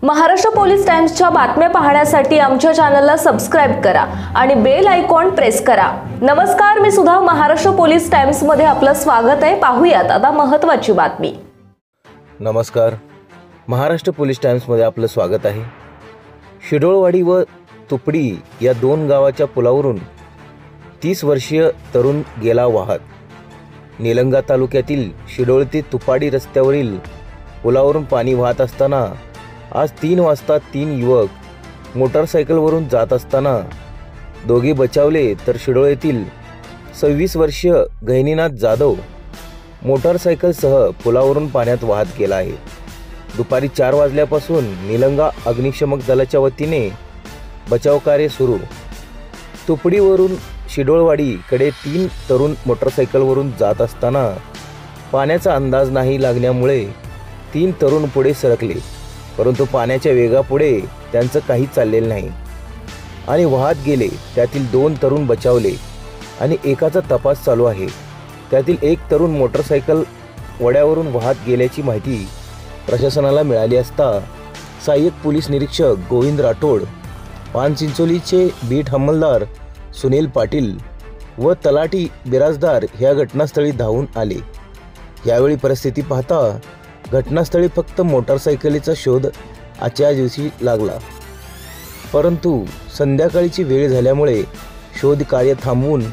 Maharashtra police टाइम्सच्या बातम्या पाहण्यासाठी आमच्या चॅनलला सबस्क्राइब करा आणि बेल आयकॉन प्रेस करा। नमस्कार, मी सुधा, महाराष्ट्र पोलीस टाइम्स मध्ये आपलं स्वागत आहे। पाहूयात आता महत्त्वाची बातमी। नमस्कार, महाराष्ट्र पोलीस टाइम्स मध्ये आपलं स्वागत आहे। शिडोळवाडी व तुपडी या दोन गावाच्या पुलावरून 30 वर्षीय तरुण गेला वाहत। निलंगा तालुक्यातील शिडोळ ते तुपाडी रस्त्यावरील पुलावरून पाणी वाहत असताना आज 3 वाजता 3 युवक मोटारसायकलवरून जात असताना दोघे बचावले, तर शिडोळ येथील 26 वर्षीय गहिनीनाथ जाधव मोटारसायकलसह पुलावरून पाण्यात वाहत गेला आहे। दुपारी 4 वाजल्यापासून निलंगा अग्निशमक दलाच्या वतीने बचाव कार्य सुरू। तुपडीवरून शिडोळवाडीकडे 3 तरुण मोटारसायकलवरून जात असताना पाण्याचा अंदाज नाही लागल्यामुळे 3 तरुण पुढे सरकले, परंतु पाण्याच्या वेगापुढे त्यांचं काही चाललेलं नाही आणि वाहत गेले। त्यातील 2 तरुण बचावले आणि एकाचा तपास चालू आहे। त्यातील एक तरुण मोटारसायकल वड्यावरून वाहत गेल्याची माहिती प्रशासनाला मिळाली असता सहाय्यक पोलीस निरीक्षक गोविंद राठोड, पानचिंचोलीचे बीट अंमलदार सुनील पाटील व तलाठी बिराजदार ह्या घटनास्थळी धावून आले। यावेळी परिस्थिती पाहता घटनास्थळी फक्त मोटारसायकलीचा शोध आजच्या दिवशी लागला, परंतु संध्याकाळची वेळ झाल्यामुळे शोध कार्य थांबवून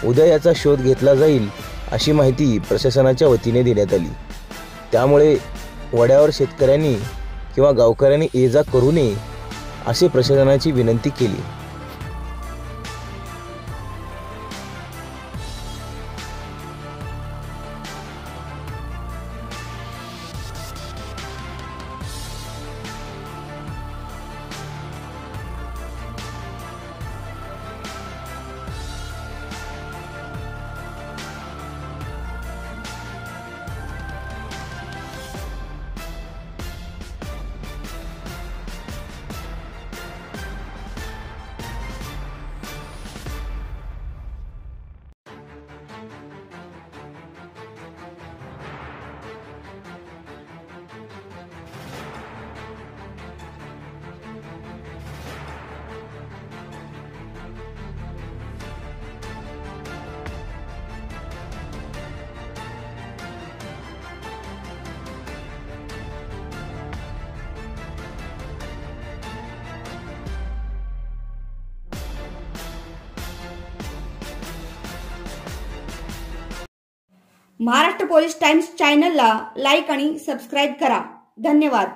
उद्या याचा शोध घेतला जाईल अशी माहिती प्रशासनाच्या वतीने देण्यात आली। त्यामुळे वड्यावर शेतकऱ्यांनी किंवा गावकऱ्यांनी ये-जा करू नये असे प्रशासनाची विनंती केली। महाराष्ट्र पोलीस टाइम्स चॅनलला लाईक आणि सबस्क्राइब करा। धन्यवाद।